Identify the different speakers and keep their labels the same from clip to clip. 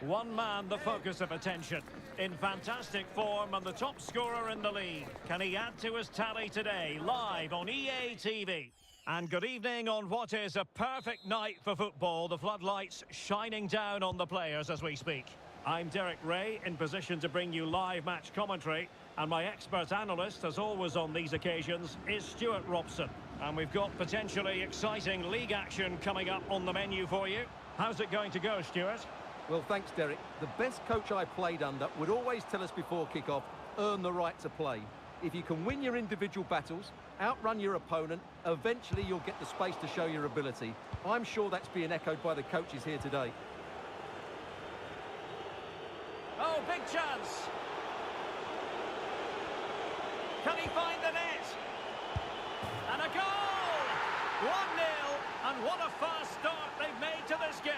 Speaker 1: One man the focus of attention. In fantastic form and the top scorer in the league. Can he add to his tally today? Live on EA TV. And good evening on what is a perfect night for football. The floodlights shining down on the players as we speak. I'm Derek Ray, in position to bring you live match commentary. And my expert analyst, as always on these occasions, is Stuart Robson. And we've got potentially exciting league action coming up on the menu for you. How's it going to go, Stuart?
Speaker 2: Well, thanks, Derek. The best coach I played under would always tell us before kick-off, earn the right to play. If you can win your individual battles, outrun your opponent, eventually you'll get the space to show your ability. I'm sure that's being echoed by the coaches here today.
Speaker 1: Oh, big chance! Can he find the net? And a goal! 1-0, and what a fast start they've made to this game.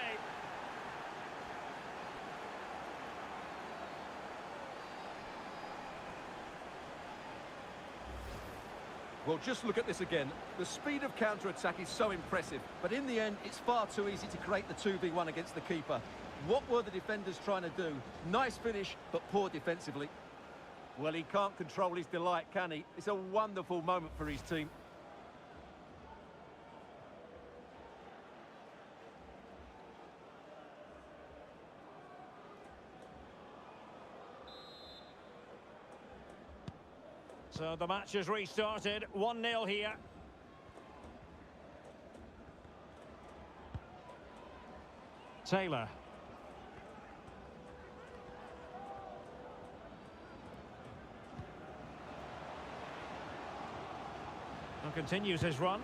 Speaker 2: Well, just look at this again. The speed of counter-attack is so impressive, but in the end, it's far too easy to create the 2v1 against the keeper. What were the defenders trying to do? Nice finish, but poor defensively. Well, he can't control his delight, can he? It's a wonderful moment for his team.
Speaker 1: So the match has restarted, 1-0 here. Taylor. And continues his run.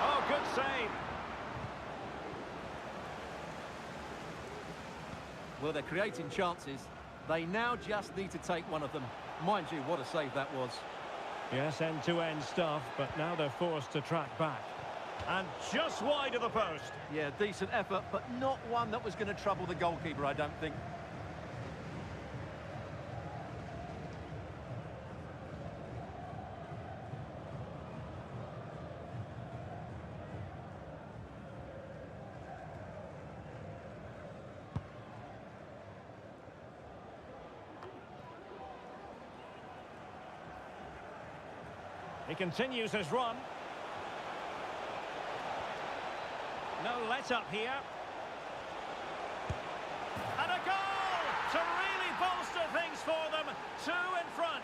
Speaker 1: Oh, good save.
Speaker 2: Well, they're creating chances. They now just need to take one of them. Mind you, what a save that was.
Speaker 1: Yes, end-to-end stuff, but now they're forced to track back. And just wide of the post.
Speaker 2: Yeah, decent effort, but not one that was going to trouble the goalkeeper, I don't think.
Speaker 1: He continues his run. No let-up here. And a goal to really bolster things for them. 2 in front.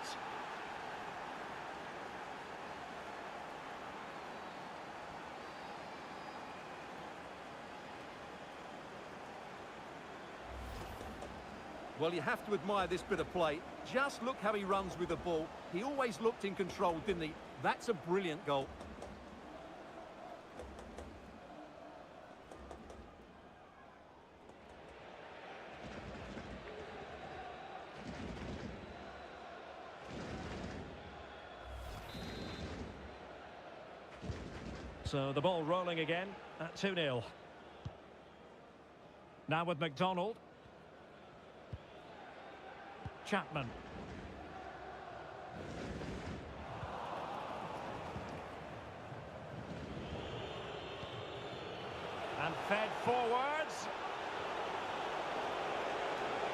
Speaker 2: Well, you have to admire this bit of play. Just look how he runs with the ball. He always looked in control, didn't he? That's a brilliant goal.
Speaker 1: So the ball rolling again at 2-0. Now with McDonald. Chapman. And fed forwards.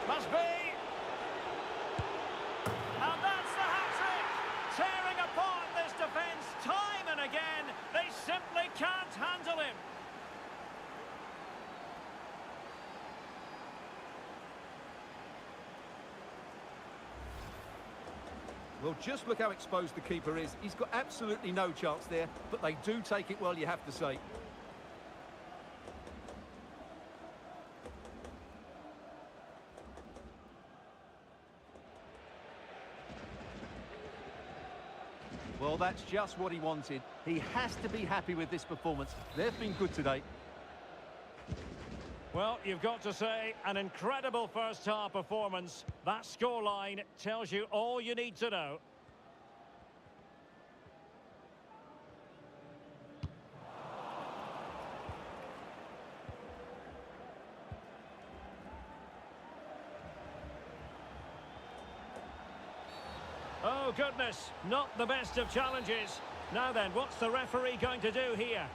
Speaker 1: Must be. And that's the hat-trick. Tearing apart this defence time and again. They simply can't handle him.
Speaker 2: Well, just look how exposed the keeper is. He's got absolutely no chance there, but they do take it well, you have to say. Well, that's just what he wanted. He has to be happy with this performance. They've been good today.
Speaker 1: Well, you've got to say, an incredible first-half performance. That scoreline tells you all you need to know. Oh, goodness, not the best of challenges. Now then, what's the referee going to do here?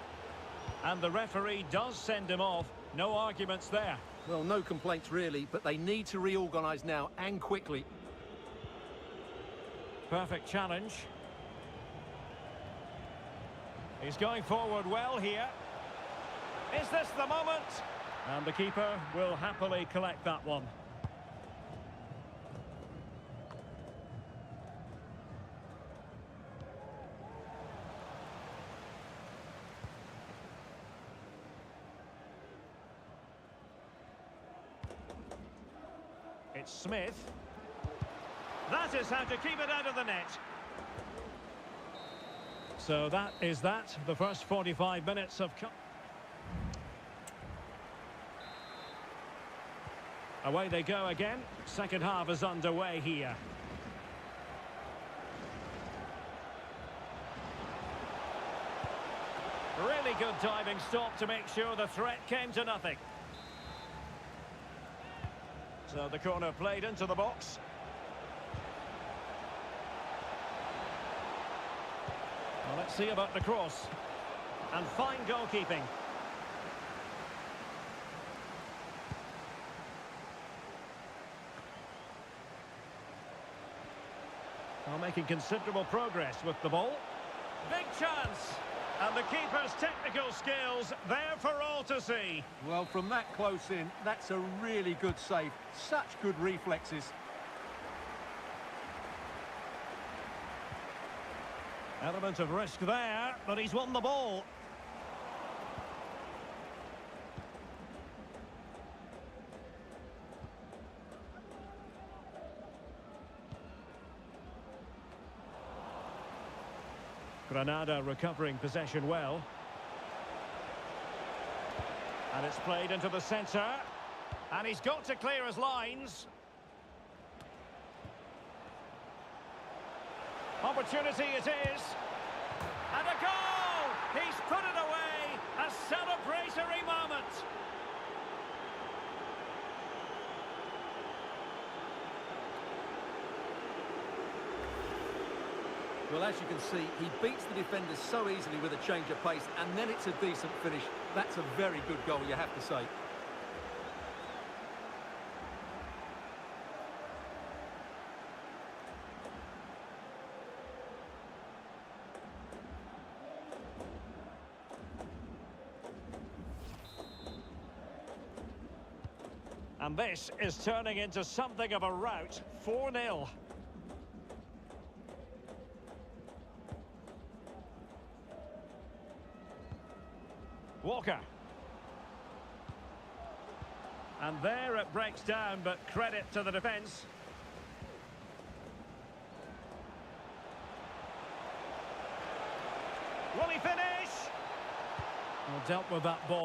Speaker 1: And the referee does send him off. No arguments there.
Speaker 2: Well, no complaints really, but they need to reorganise now and quickly.
Speaker 1: Perfect challenge. He's going forward well here. Is this the moment? And the keeper will happily collect that one. It's Smith. That is how to keep it out of the net. So that is that. The first 45 minutes of... Away they go again. Second half is underway here. Really good diving stop to make sure the threat came to nothing. So the corner played into the box. Well, let's see about the cross. And fine goalkeeping. Well, making considerable progress with the ball. Big chance. And the keeper's technical skills there for all to see.
Speaker 2: Well, from that close in, that's a really good save. Such good reflexes.
Speaker 1: Element of risk there, but he's won the ball. Granada recovering possession well. And it's played into the centre. And he's got to clear his lines. Opportunity it is. And a goal! He's put it away. A celebratory moment.
Speaker 2: Well, as you can see, he beats the defenders so easily with a change of pace, and then it's a decent finish. That's a very good goal, you have to say.
Speaker 1: And this is turning into something of a rout. 4-0. Walker. And there it breaks down, but credit to the defence. Will he finish? Well, dealt with that ball.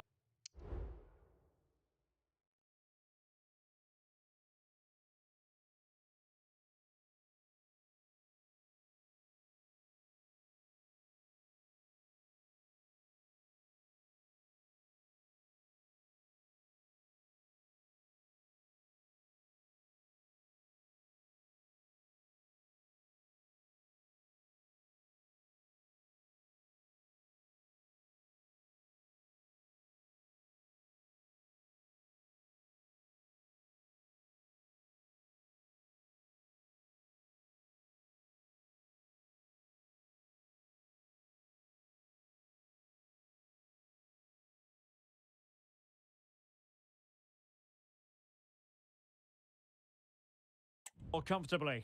Speaker 1: Comfortably.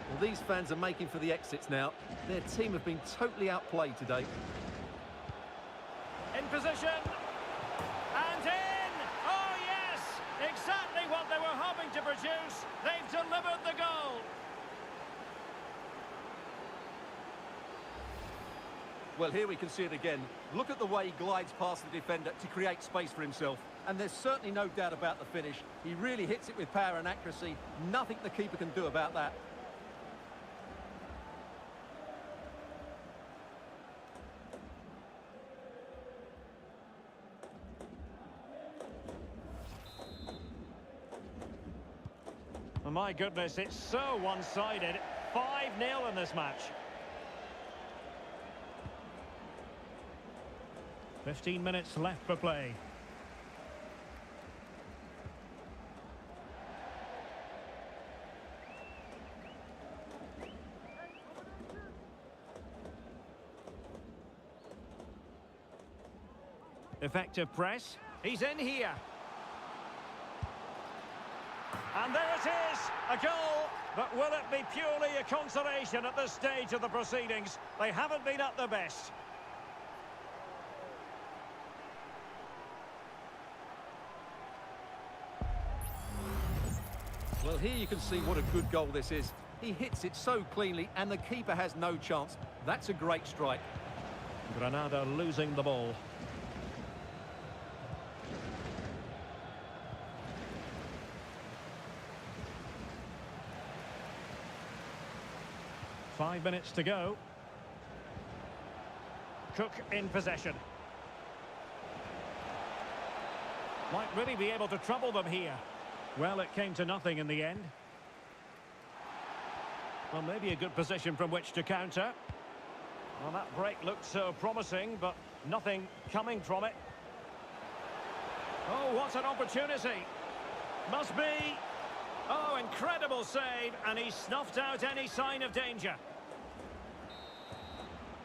Speaker 2: Well, these fans are making for the exits now. Their team have been totally outplayed today.
Speaker 1: In position. And in! Oh, yes! Exactly what they were hoping to produce. They've delivered the goal.
Speaker 2: Well, here we can see it again. Look at the way he glides past the defender to create space for himself. And there's certainly no doubt about the finish. He really hits it with power and accuracy. Nothing the keeper can do about that.
Speaker 1: Oh, my goodness, it's so one-sided. 5-0 in this match. 15 minutes left for play. Effective press. He's in here. And there it is, a goal. But will it be purely a consolation at this stage of the proceedings? They haven't been at their best.
Speaker 2: Well, here you can see what a good goal this is. He hits it so cleanly and the keeper has no chance. That's a great strike.
Speaker 1: Granada losing the ball. Five minutes to go. Cook in possession. Might really be able to trouble them here. Well, it came to nothing in the end. Well, maybe a good position from which to counter. Well, that break looked so promising, but nothing coming from it. Oh, what an opportunity. Must be. Oh, incredible save, and he snuffed out any sign of danger.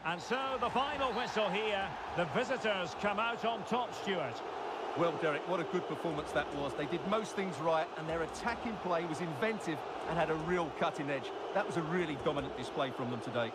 Speaker 1: And so the final whistle here. The visitors come out on top, Stuart.
Speaker 2: Well, Derek, what a good performance that was. They did most things right, and their attacking play was inventive and had a real cutting edge. That was a really dominant display from them today.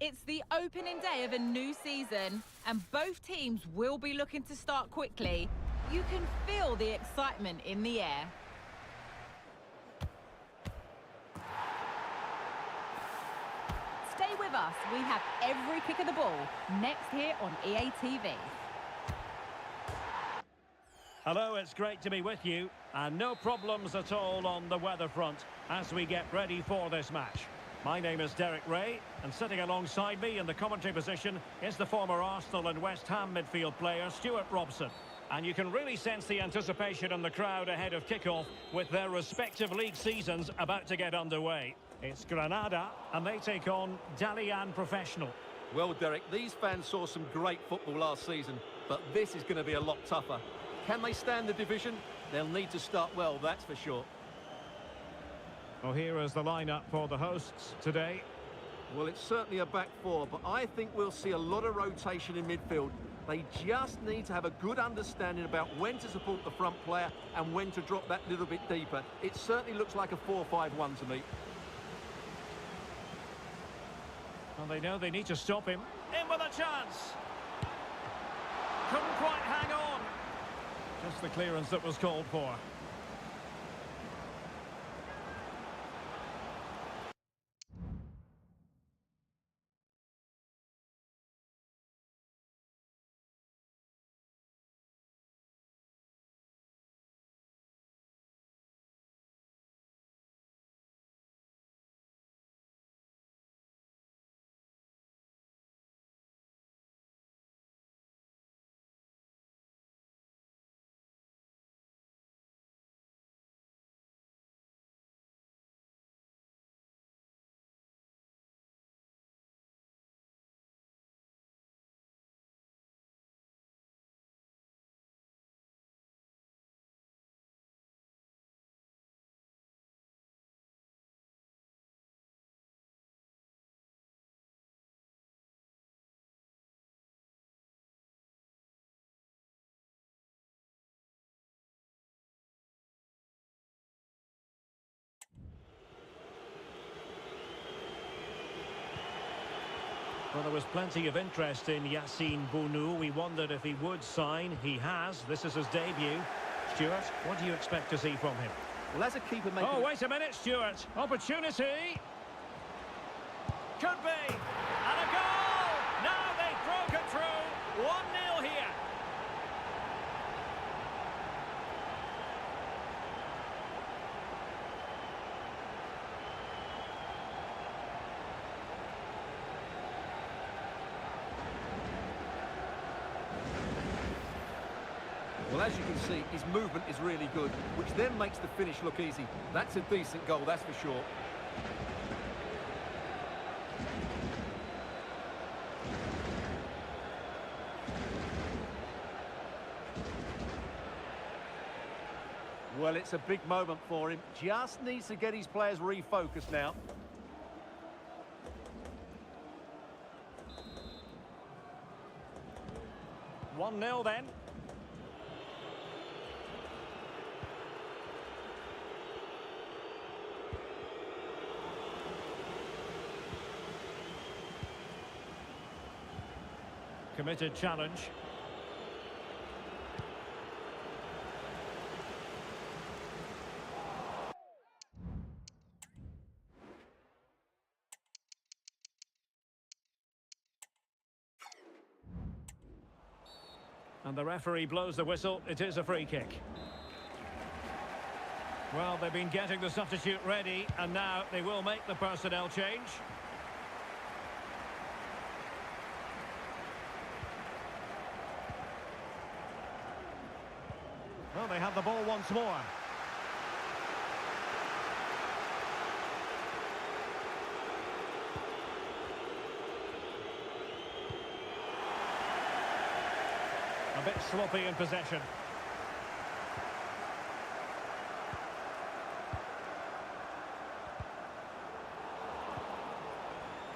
Speaker 3: It's the opening day of a new season, and both teams will be looking to start quickly. You can feel the excitement in the air. Stay with us. We have every kick of the ball next here on EA TV.
Speaker 1: Hello, it's great to be with you, and no problems at all on the weather front as we get ready for this match. My name is Derek Ray, and sitting alongside me in the commentary position is the former Arsenal and West Ham midfield player Stuart Robson. And you can really sense the anticipation in the crowd ahead of kickoff with their respective league seasons about to get underway. It's Granada, and they take on Dalian Professional.
Speaker 2: Well, Derek, these fans saw some great football last season, but this is going to be a lot tougher. Can they stand the division? They'll need to start well, that's for sure.
Speaker 1: Well, here is the lineup for the hosts today.
Speaker 2: Well, it's certainly a back four, but I think we'll see a lot of rotation in midfield. They just need to have a good understanding about when to support the front player and when to drop that little bit deeper. It certainly looks like a 4-5-1 to me.
Speaker 1: Well, they know they need to stop him. In with a chance. Couldn't quite hang on. Just the clearance that was called for. Well, there was plenty of interest in Yassine Bounou. We wondered if he would sign. He has. This is his debut. Stuart, what do you expect to see from him?
Speaker 2: Well, as a keeper making...
Speaker 1: Oh, wait a minute, Stuart. Opportunity. Could be. And a goal! Now they've broken through. 1-0 here.
Speaker 2: Well, as you can see, his movement is really good, which then makes the finish look easy. That's a decent goal, that's for sure. Well, it's a big moment for him. Just needs to get his players refocused now.
Speaker 1: One 1-0 then. Committed challenge. And the referee blows the whistle. It is a free kick. Well, they've been getting the substitute ready, and now they will make the personnel change. Well, they have the ball once more. A bit sloppy in possession.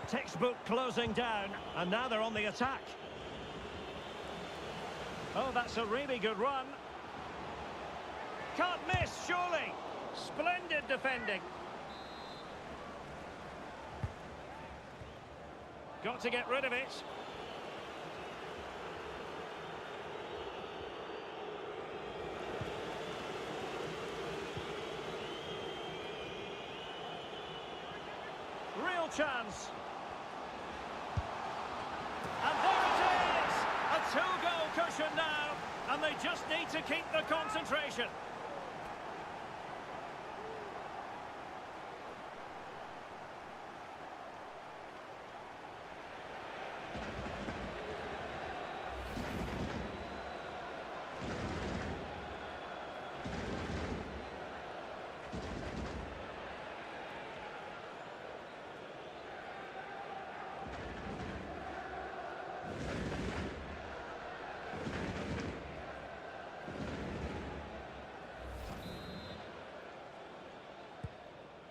Speaker 1: Textbook closing down, and now they're on the attack. Oh, that's a really good run. Can't miss, surely. Splendid defending. Got to get rid of it. Real chance. And there it is! A two-goal cushion now, and they just need to keep the concentration.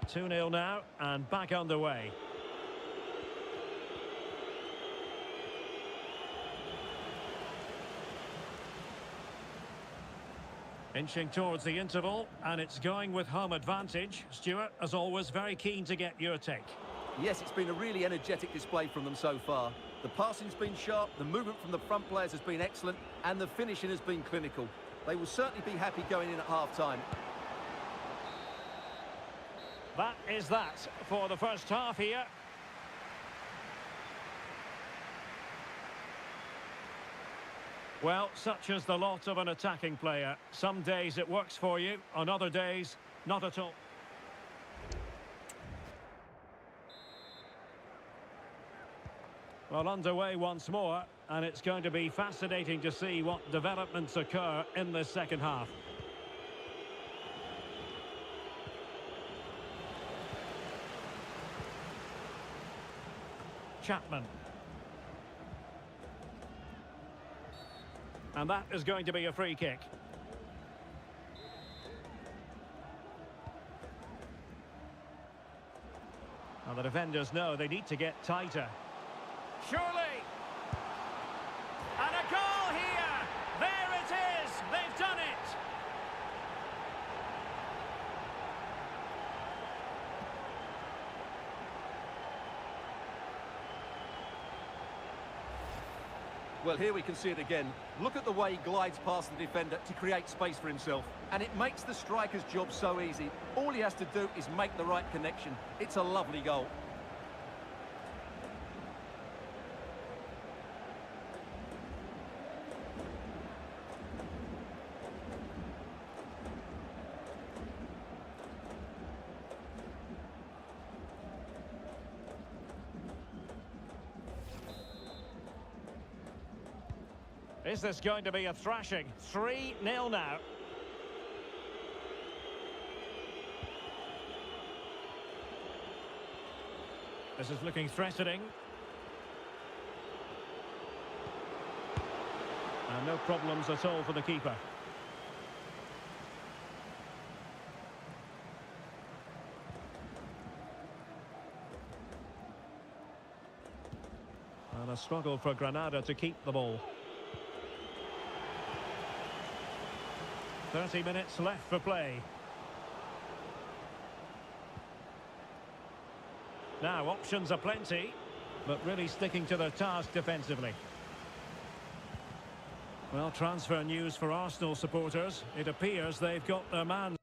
Speaker 1: Two 2-0 now, and back underway. Inching towards the interval, and it's going with home advantage. Stuart, as always, very keen to get your take.
Speaker 2: Yes, it's been a really energetic display from them so far. The passing's been sharp, the movement from the front players has been excellent, and the finishing has been clinical. They will certainly be happy going in at half-time.
Speaker 1: That is that for the first half here. Well, such is the lot of an attacking player. Some days it works for you, on other days, not at all. Well, underway once more, and it's going to be fascinating to see what developments occur in this second half. Chapman. And that is going to be a free kick. Well, the defenders know they need to get tighter. Surely! And a goal here! There it is! They've done it!
Speaker 2: Well, here we can see it again. Look at the way he glides past the defender to create space for himself. And it makes the striker's job so easy. All he has to do is make the right connection. It's a lovely goal.
Speaker 1: Is this going to be a thrashing? 3-0 now. This is looking threatening. And no problems at all for the keeper. And a struggle for Granada to keep the ball. 30 minutes left for play. Now, options are plenty, but really sticking to their task defensively. Well, transfer news for Arsenal supporters. It appears they've got their man.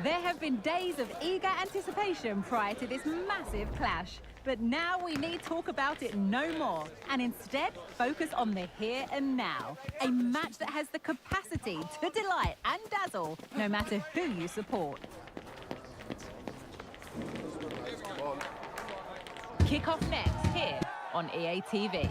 Speaker 3: There have been days of eager anticipation prior to this massive clash. But now we need talk about it no more, and instead focus on the here and now. A match that has the capacity to delight and dazzle, no matter who you support. Kick off next here on EA TV.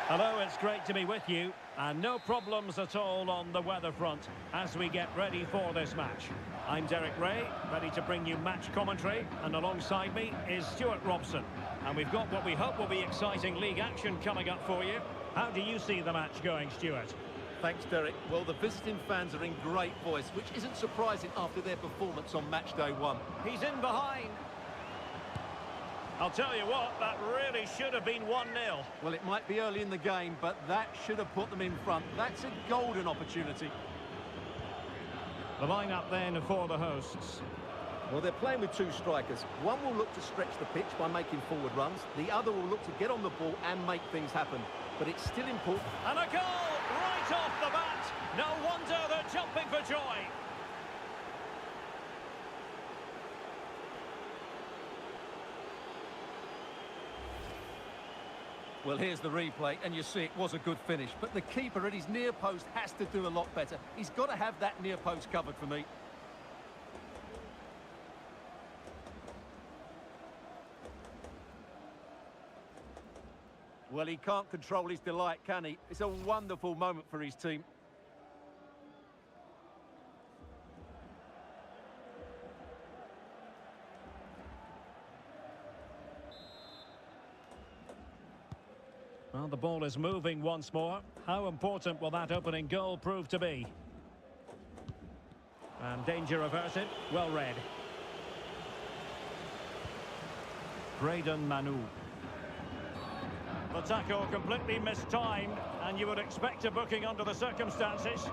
Speaker 1: Hello, it's great to be with you, and no problems at all on the weather front as we get ready for this match. I'm Derek Ray, ready to bring you match commentary, and alongside me is Stuart Robson. And we've got what we hope will be exciting league action coming up for you. How do you see the match going, Stuart?
Speaker 2: Thanks, Derek. Well, the visiting fans are in great voice, which isn't surprising after their performance on match day one.
Speaker 1: He's in behind. I'll tell you what, that really should have been 1-0.
Speaker 2: Well, it might be early in the game, but that should have put them in front. That's a golden opportunity.
Speaker 1: The lineup then for the hosts.
Speaker 2: Well, they're playing with two strikers. One will look to stretch the pitch by making forward runs. The other will look to get on the ball and make things happen. But it's still important.
Speaker 1: And a goal right off the bat. No wonder they're jumping for joy.
Speaker 2: Well, here's the replay, and you see it was a good finish. But the keeper at his near post has to do a lot better. He's got to have that near post covered for me. Well, he can't control his delight, can he? It's a wonderful moment for his team.
Speaker 1: Well, the ball is moving once more. How important will that opening goal prove to be? And danger averted. Well read. Braden Manu. The tackle completely mistimed, and you would expect a booking under the circumstances.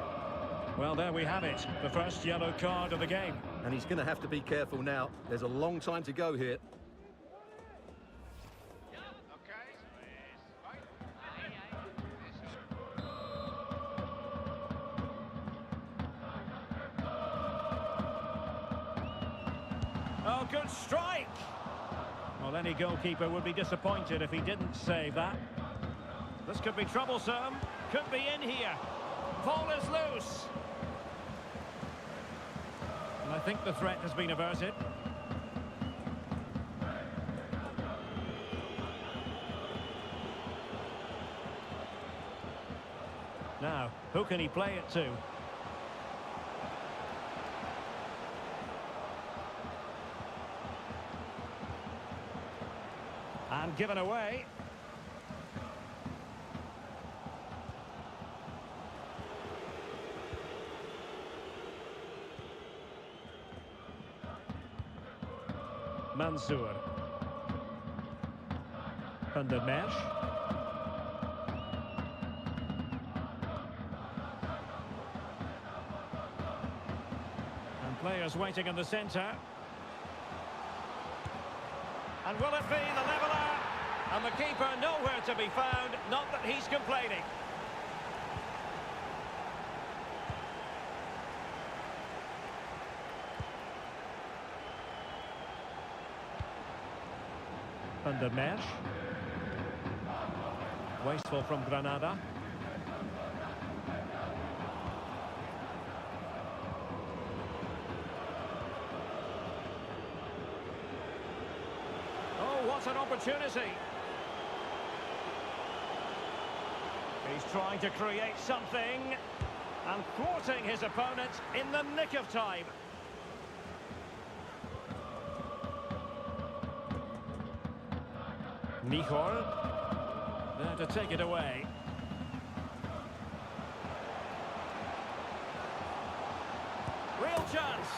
Speaker 1: Well, there we have it. The first yellow card of the game.
Speaker 2: And he's going to have to be careful now. There's a long time to go here.
Speaker 1: Oh, good strike! Well, any goalkeeper would be disappointed if he didn't save that. This could be troublesome. Could be in here. Ball is loose. And I think the threat has been averted. Now, who can he play it to? And given away. Mansour. Van der Merch. And players waiting in the centre. And will it be the leveller? And the keeper nowhere to be found, not that he's complaining. Van der Merch. Wasteful from Granada. Oh, what an opportunity. He's trying to create something and thwarting his opponent in the nick of time. Nihol there to take it away. Real chance.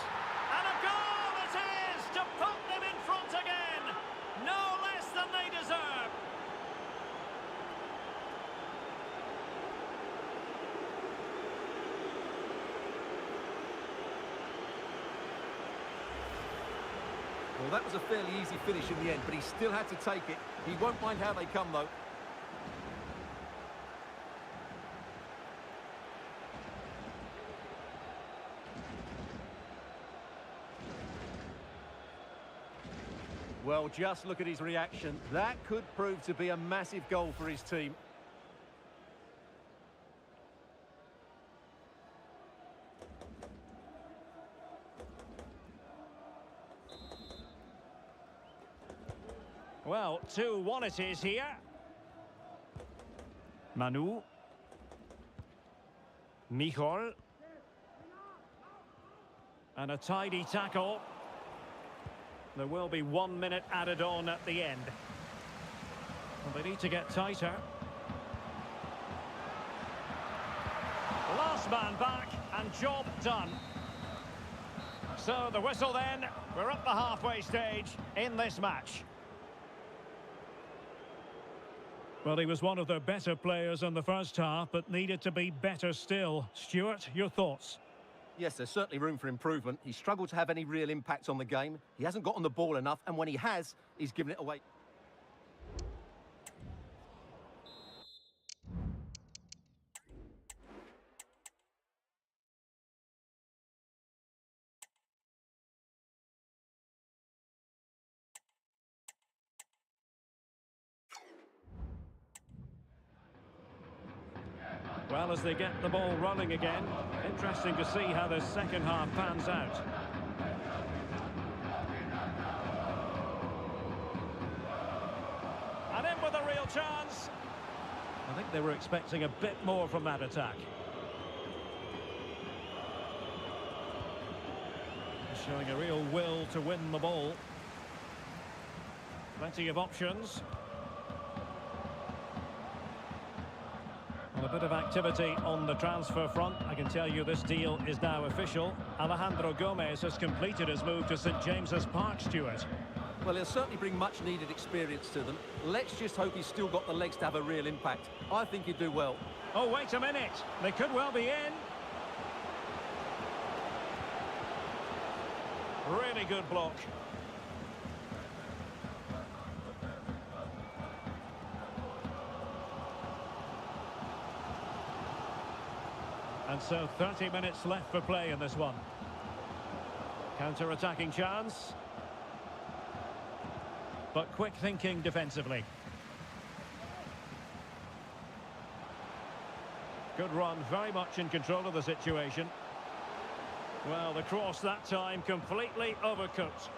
Speaker 1: And a goal it is to put them in front again. No less than they deserve.
Speaker 2: Well, that was a fairly easy finish in the end, but he still had to take it. He won't mind how they come, though. Well, just look at his reaction. That could prove to be a massive goal for his team.
Speaker 1: Well, 2-1 it is here. Manu. Michol. And a tidy tackle. There will be 1 minute added on at the end. Well, they need to get tighter. Last man back and job done. So the whistle then. We're up the halfway stage in this match. Well, he was one of their better players in the first half, but needed to be better still. Stuart, your thoughts?
Speaker 2: Yes, there's certainly room for improvement. He struggled to have any real impact on the game. He hasn't got on the ball enough, and when he has, he's given it away.
Speaker 1: Well, as they get the ball running again, interesting to see how the second half pans out. And in with a real chance. I think they were expecting a bit more from that attack. Showing a real will to win the ball. Plenty of options. Well, a bit of activity on the transfer front. I can tell you this deal is now official. Alejandro Gomez has completed his move to St James's Park, Stuart.
Speaker 2: Well, he'll certainly bring much needed experience to them. Let's just hope he's still got the legs to have a real impact. I think he'd do well.
Speaker 1: Oh, wait a minute. They could well be in. Really good block. And so 30 minutes left for play in this one. Counter-attacking chance. But quick thinking defensively. Good run, very much in control of the situation. Well, the cross that time completely overcooked.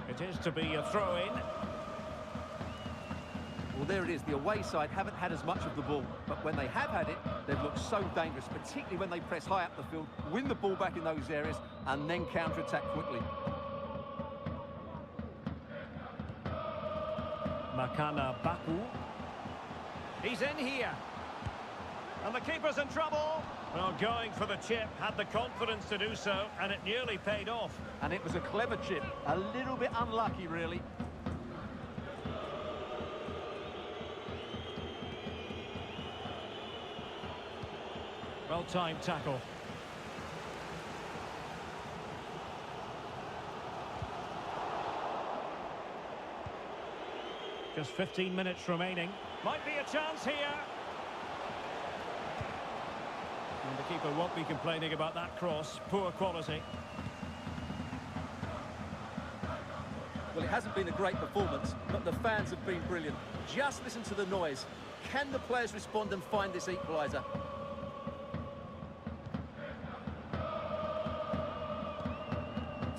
Speaker 1: It is to be a throw-in.
Speaker 2: Well, there it is. The away side haven't had as much of the ball, but when they have had it, they've looked so dangerous, particularly when they press high up the field, win the ball back in those areas, and then counter-attack quickly.
Speaker 1: Makana Baku. He's in here. And the keeper's in trouble. Well, going for the chip, had the confidence to do so, and it nearly paid off.
Speaker 2: And it was a clever chip. A little bit unlucky, really.
Speaker 1: Well-timed tackle. Just 15 minutes remaining. Might be a chance here. And the keeper won't be complaining about that cross. Poor quality.
Speaker 2: Well, it hasn't been a great performance, but the fans have been brilliant. Just listen to the noise. Can the players respond and find this equaliser?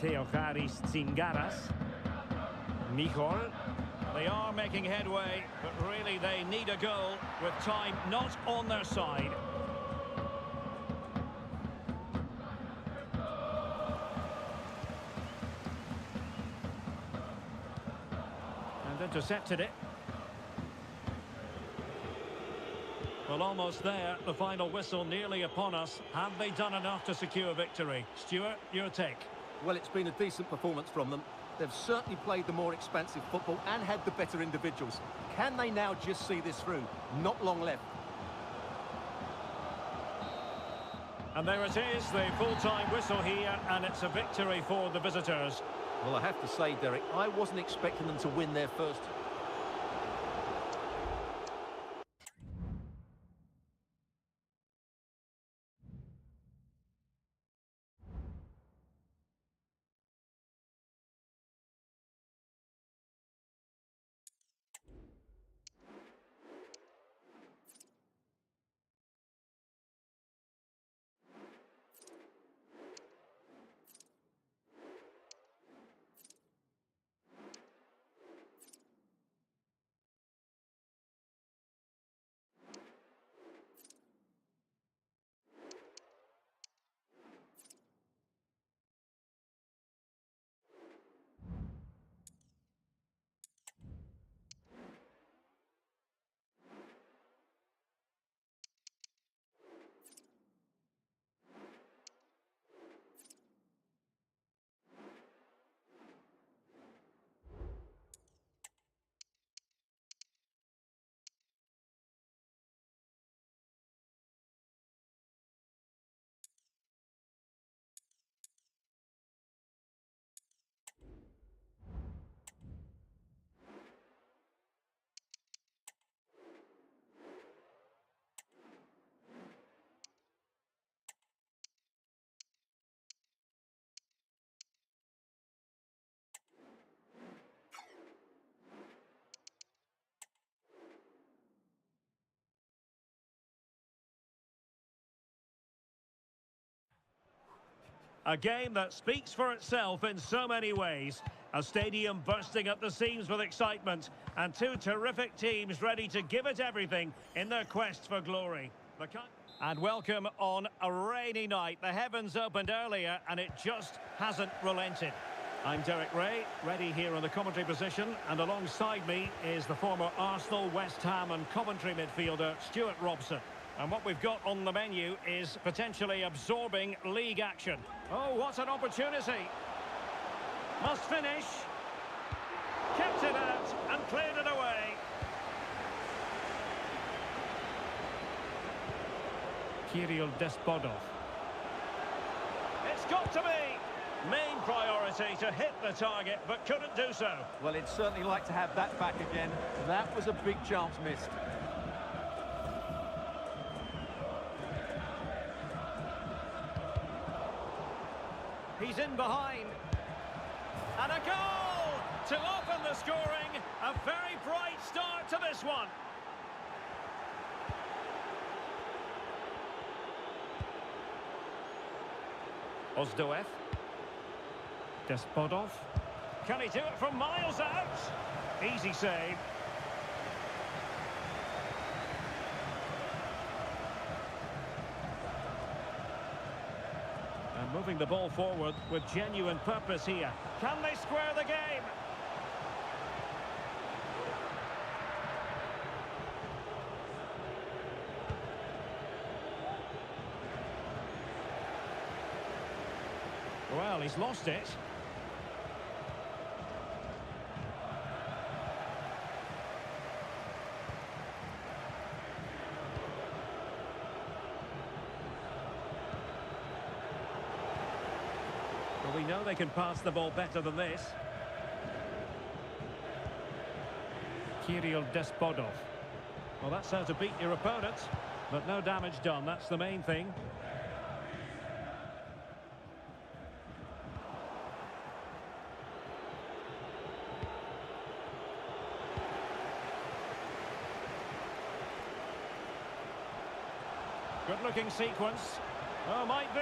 Speaker 1: Theocharis Tsingaras. Michol. They are making headway, but really they need a goal with time not on their side. And intercepted it. Well, almost there. The final whistle nearly upon us. Have they done enough to secure victory? Stuart, your take.
Speaker 2: Well, it's been a decent performance from them. They've certainly played the more expansive football and had the better individuals. Can they now just see this through? Not long left.
Speaker 1: And there it is, the full-time whistle here, and it's a victory for the visitors.
Speaker 2: Well, I have to say, Derek, I wasn't expecting them to win their first.
Speaker 1: A game that speaks for itself in so many ways. A stadium bursting at the seams with excitement, and two terrific teams ready to give it everything in their quest for glory. And welcome on a rainy night. The heavens opened earlier and it just hasn't relented. I'm Derek Ray, ready here on the commentary position, and alongside me is the former Arsenal, West Ham and Coventry midfielder Stuart Robson. And what we've got on the menu is potentially absorbing league action. Oh, what an opportunity. Must finish. Kept it out and cleared it away. Kirill Despodov. It's got to be main priority to hit the target, but couldn't do so.
Speaker 2: Well, he'd certainly like to have that back again. That was a big chance missed.
Speaker 1: He's in behind. And a goal to open the scoring. A very bright start to this one. Ozdoev. Despodov. Can he do it from miles out? Easy save. And moving the ball forward with genuine purpose here. Can they square the game? Well, he's lost it. Well, we know they can pass the ball better than this. Kirill Despodov. Well, that's how to beat your opponent, but no damage done. That's the main thing. Good-looking sequence. Oh, might be.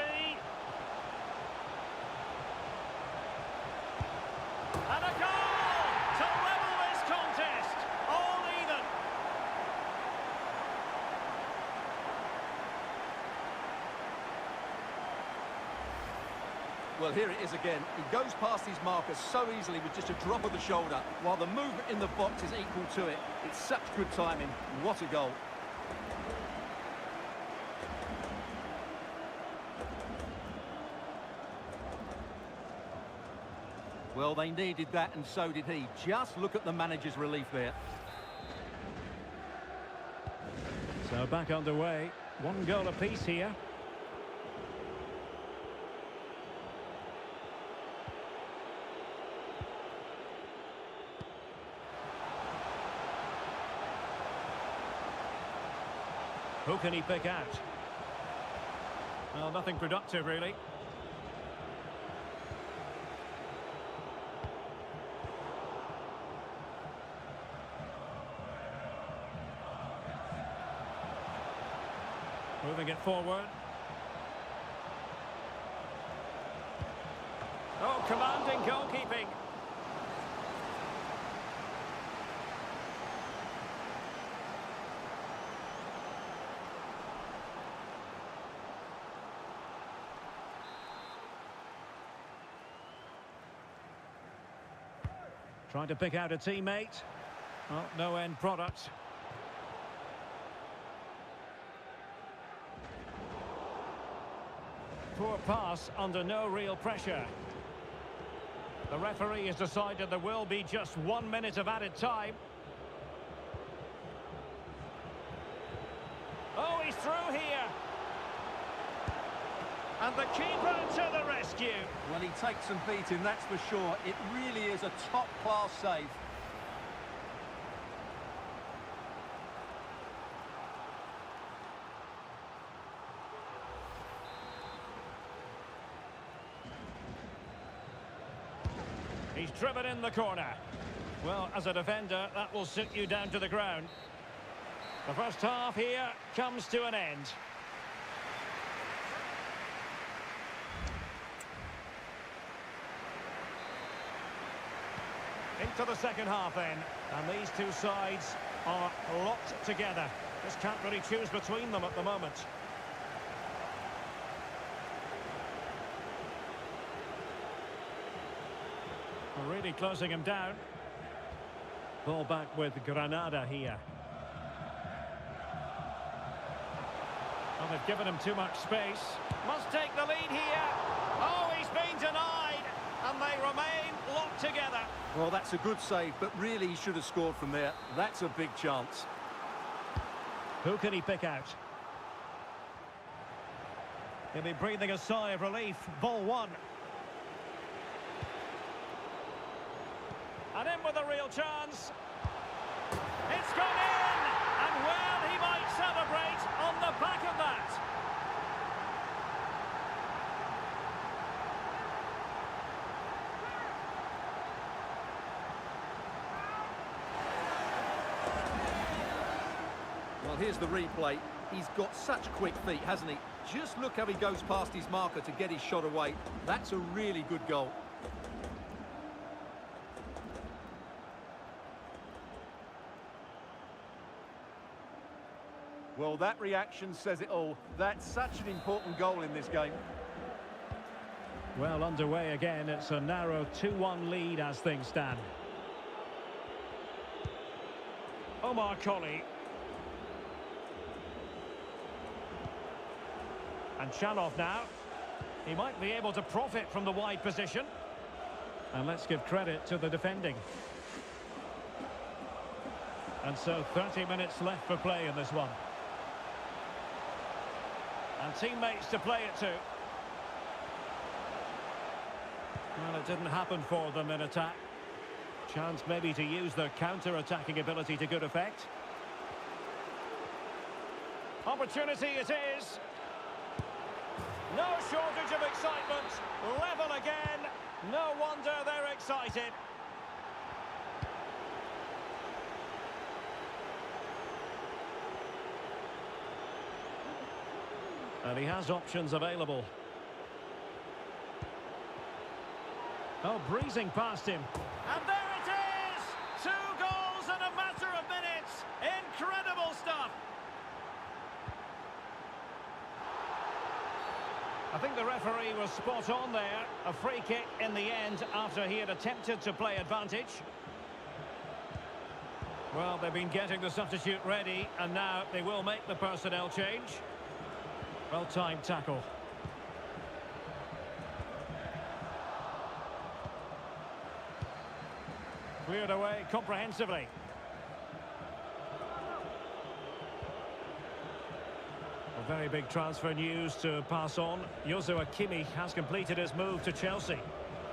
Speaker 1: And a goal to level this contest. All even.
Speaker 2: Well, here it is again. He goes past his marker so easily with just a drop of the shoulder, while the movement in the box is equal to it. It's such good timing. What a goal. Well, they needed that, and so did he. Just look at the manager's relief there.
Speaker 1: So back underway. One goal apiece here. Who can he pick out? Well, nothing productive, really. Moving it forward. Oh, commanding goalkeeping. Trying to pick out a teammate. Oh, no end product. Poor pass under no real pressure. The referee has decided there will be just 1 minute of added time. Oh, he's through here. And the keeper to the rescue.
Speaker 2: Well, he takes some beating, that's for sure. It really is a top-class save.
Speaker 1: He's driven in the corner. Well, as a defender, that will sit you down to the ground. The first half here comes to an end. Into the second half then, and these two sides are locked together. Just can't really choose between them at the moment. We're really closing him down. Ball back with Granada here. Well, they've given him too much space. Must take the lead here. Oh, he's been denied. And they remain locked together.
Speaker 2: Well, that's a good save, but really he should have scored from there. That's a big chance.
Speaker 1: Who can he pick out? He'll be breathing a sigh of relief. Ball one. And in with a real chance. It's gone in! And well, he might celebrate on the back of that.
Speaker 2: Well, here's the replay. He's got such quick feet, hasn't he? Just look how he goes past his marker to get his shot away. That's a really good goal. Well, that reaction says it all. That's such an important goal in this game.
Speaker 1: Well, underway again. It's a narrow 2-1 lead as things stand. Omar Colley. And Chalov now. He might be able to profit from the wide position. And let's give credit to the defending. And so 30 minutes left for play in this one. And teammates to play it to. Well, it didn't happen for them in attack. Chance maybe to use their counter-attacking ability to good effect. Opportunity it is. No shortage of excitement. Level again. No wonder they're excited. And he has options available. Oh, breezing past him. And there it is! 2 goals in a matter of minutes. Incredible stuff. I think the referee was spot on there. A free kick in the end after he had attempted to play advantage. Well, they've been getting the substitute ready, and now they will make the personnel change. Well-timed tackle. Cleared away comprehensively. A very big transfer news to pass on. Joshua Kimmich has completed his move to Chelsea.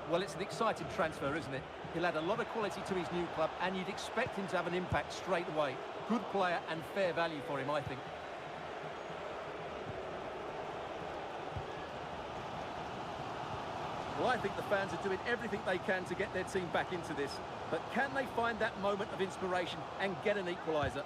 Speaker 2: Well, it's an exciting transfer, isn't it? He'll add a lot of quality to his new club, and you'd expect him to have an impact straight away. Good player and fair value for him, I think. Well, I think the fans are doing everything they can to get their team back into this. But can they find that moment of inspiration and get an equaliser?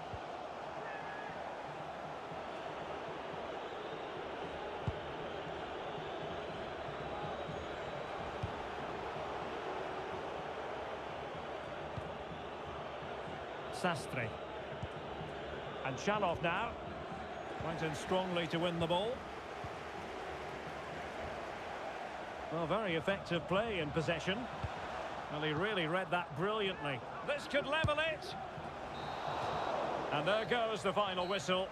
Speaker 1: Sastre. And Shalov now. Went in strongly to win the ball. Well, very effective play in possession. Well, he really read that brilliantly. This could level it. And there goes the final whistle.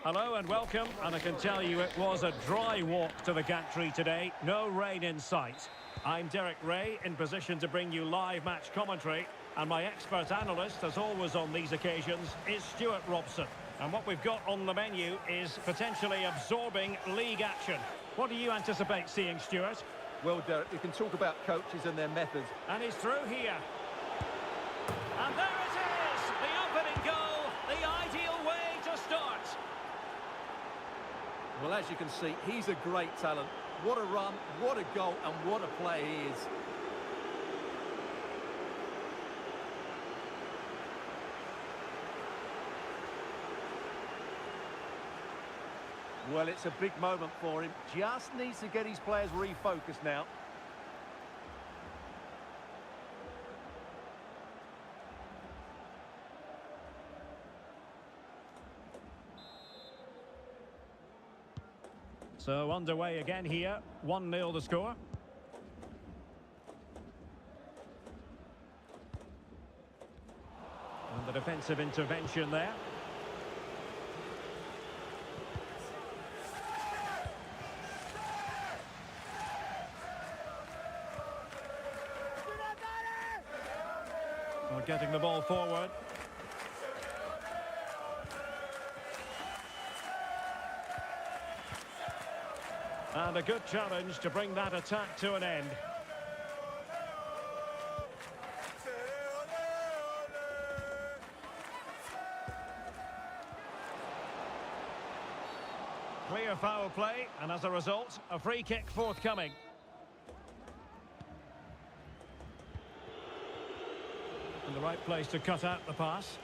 Speaker 1: Hello and welcome, and I can tell you it was a dry walk to the gantry today, no rain in sight. I'm Derek Ray, in position to bring you live match commentary, and my expert analyst, as always on these occasions, is Stuart Robson. And what we've got on the menu is potentially absorbing league action. What do you anticipate seeing, Stuart?
Speaker 2: Well, Derek, we can talk about coaches and their methods.
Speaker 1: And he's through here. And there it is! The opening goal, the ideal way to start.
Speaker 2: Well, as you can see, he's a great talent. What a run, what a goal, and what a play he is. Well, it's a big moment for him. Just needs to get his players refocused now.
Speaker 1: So underway again here, 1-0 the score. And the defensive intervention there. Well, getting the ball forward. And a good challenge to bring that attack to an end. Clear foul play, and as a result, a free kick forthcoming. In the right place to cut out the pass.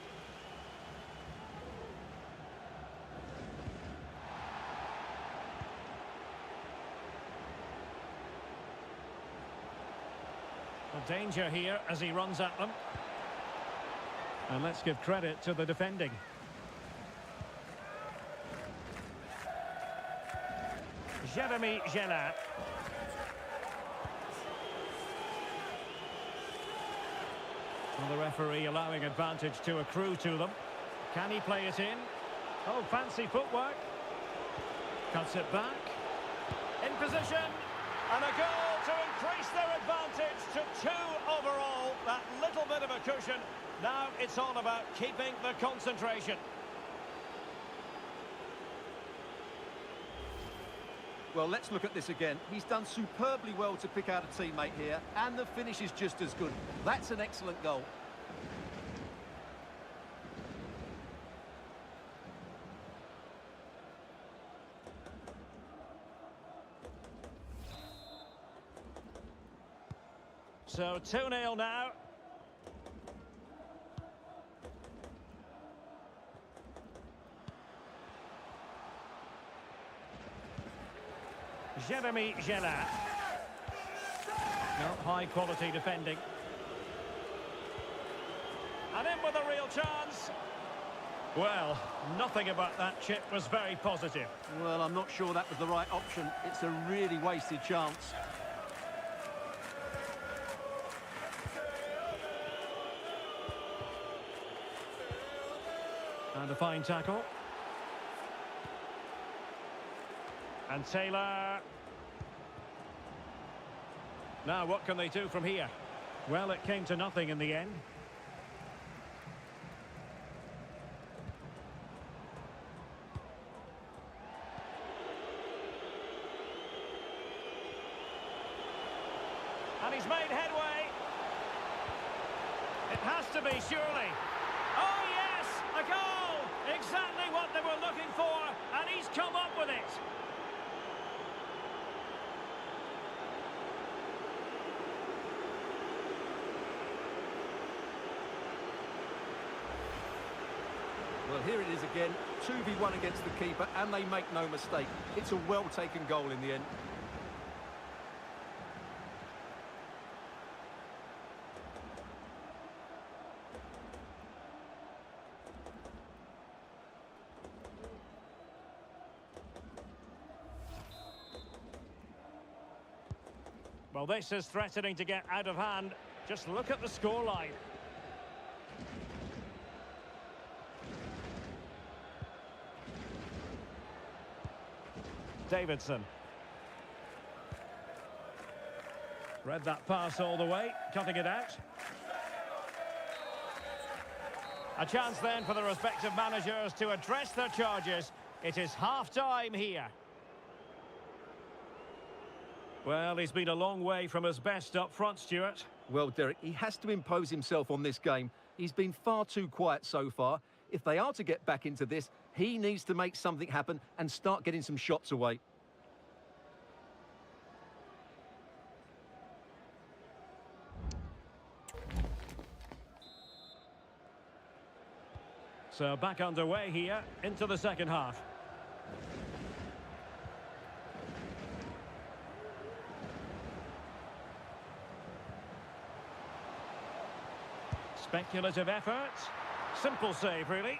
Speaker 1: Danger here as he runs at them. And let's give credit to the defending. Jeremy Gellat. And the referee allowing advantage to accrue to them. Can he play it in? Oh, fancy footwork. Cuts it back. In position. And a goal to increase their advantage to 2 overall. That little bit of a cushion. Now it's all about keeping the concentration.
Speaker 2: Well, let's look at this again. He's done superbly well to pick out a teammate here, and the finish is just as good. That's an excellent goal.
Speaker 1: So 2-0 now. Jeremy Gela. No, high quality defending. And in with a real chance. Well, nothing about that chip was very positive.
Speaker 2: Well, I'm not sure that was the right option. It's a really wasted chance.
Speaker 1: And a fine tackle. And Taylor. Now, what can they do from here? Well, it came to nothing in the end. And he's made headway. It has to be, surely. Oh, yes! A goal! Exactly what they were looking for, and he's come up with it.
Speaker 2: Well, here it is again. 2v1 against the keeper, and they make no mistake. It's a well-taken goal in the end.
Speaker 1: Well, this is threatening to get out of hand. Just look at the scoreline. Davidson. Read that pass all the way, cutting it out. A chance then for the respective managers to address their charges. It is half-time here. Well, he's been a long way from his best up front, Stuart.
Speaker 2: Well, Derek, he has to impose himself on this game. He's been far too quiet so far. If they are to get back into this, he needs to make something happen and start getting some shots away.
Speaker 1: So back underway here into the second half. Speculative effort. Simple save, really.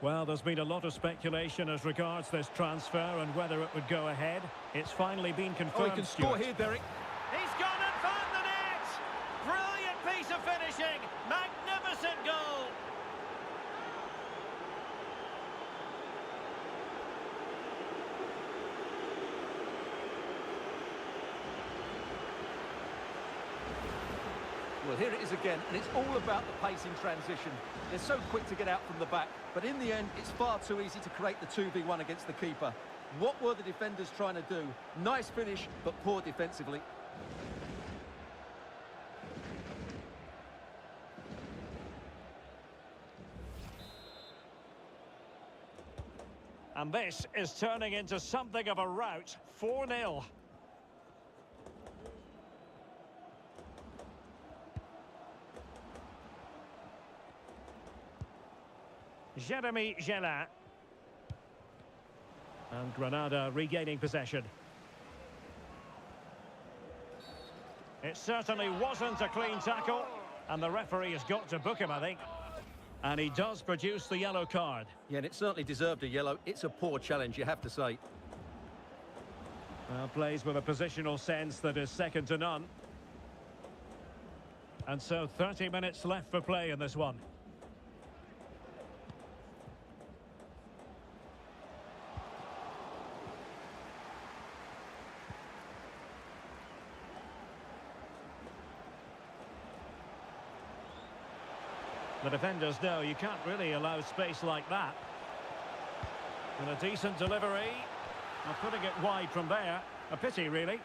Speaker 1: Well, there's been a lot of speculation as regards this transfer and whether it would go ahead. It's finally been confirmed.
Speaker 2: Oh, he can score
Speaker 1: Stuart.
Speaker 2: here, Derek.
Speaker 1: He's gone and found the net! Brilliant piece of finishing! Magnificent goal!
Speaker 2: Well, here it is again, and it's all about the pace in transition. They're so quick to get out from the back, but in the end, it's far too easy to create the 2v1 against the keeper. What were the defenders trying to do? Nice finish, but poor defensively.
Speaker 1: And this is turning into something of a rout. 4-0. Jeremy Gela. And Granada regaining possession. It certainly wasn't a clean tackle, and the referee has got to book him, I think. And he does produce the yellow card.
Speaker 2: Yeah, and it certainly deserved a yellow. It's a poor challenge, you have to say.
Speaker 1: Well, plays with a positional sense that is second to none. And so 30 minutes left for play in this one. The defenders know you can't really allow space like that. And a decent delivery. Now putting it wide from there. A pity, really.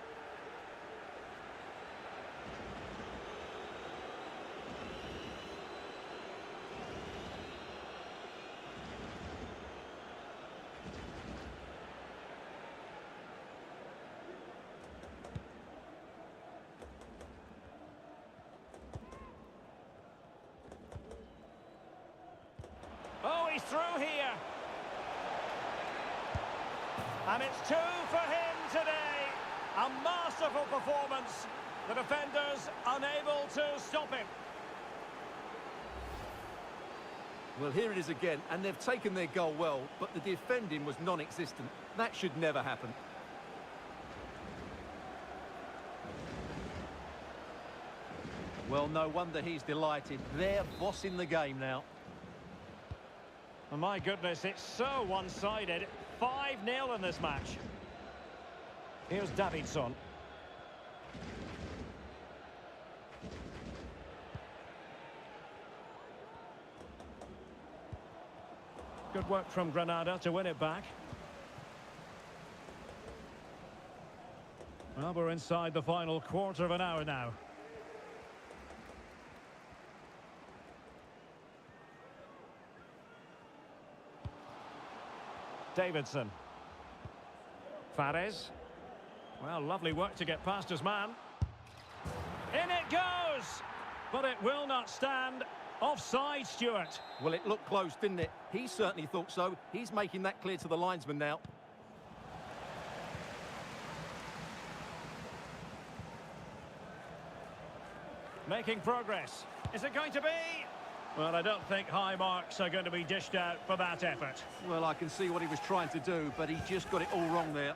Speaker 1: Oh, he's through here. And it's 2 for him today. A masterful performance. The defenders unable to stop him.
Speaker 2: Well, here it is again, and they've taken their goal well, but the defending was non-existent. That should never happen. Well, no wonder he's delighted. They're bossing the game now.
Speaker 1: Oh, my goodness, it's so one-sided. 5-0 in this match. Here's Davidson. Good work from Granada to win it back. Well, we're inside the final quarter of an hour now. Davidson. Fares. Well, lovely work to get past his man. In it goes! But it will not stand. Offside, Stuart.
Speaker 2: Well, it looked close, didn't it? He certainly thought so. He's making that clear to the linesman now.
Speaker 1: Making progress. Is it going to be? Well, I don't think high marks are going to be dished out for that effort.
Speaker 2: Well, I can see what he was trying to do, but he just got it all wrong there.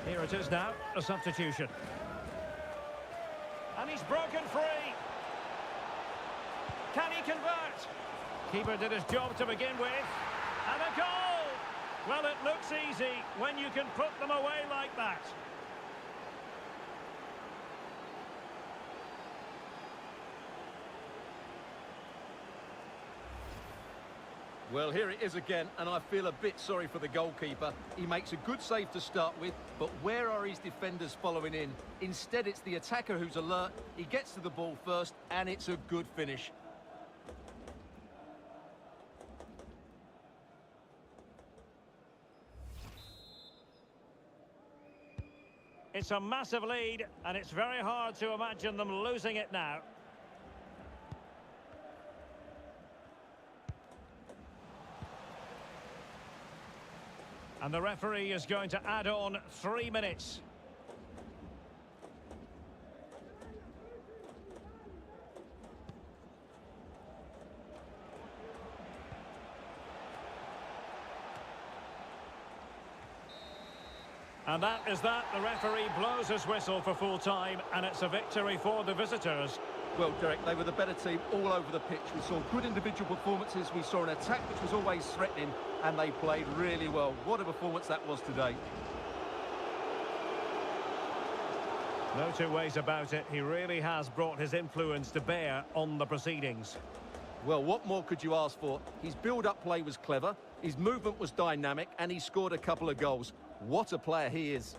Speaker 1: Here it is now, a substitution. And he's broken free. Can he convert? Keeper did his job to begin with. And a goal! Well, it looks easy when you can put them away like that.
Speaker 2: Well, here it is again, and I feel a bit sorry for the goalkeeper. He makes a good save to start with, but where are his defenders following in? Instead, it's the attacker who's alert. He gets to the ball first, and it's a good finish.
Speaker 1: It's a massive lead, and it's very hard to imagine them losing it now. And the referee is going to add on 3 minutes. And that is that. The referee blows his whistle for full time, and it's a victory for the visitors.
Speaker 2: Well, Derek, they were the better team all over the pitch. We saw good individual performances. We saw an attack which was always threatening, and they played really well. What a performance that was today.
Speaker 1: No two ways about it. He really has brought his influence to bear on the proceedings.
Speaker 2: Well, what more could you ask for? His build-up play was clever, his movement was dynamic, and he scored a couple of goals. What a player he is.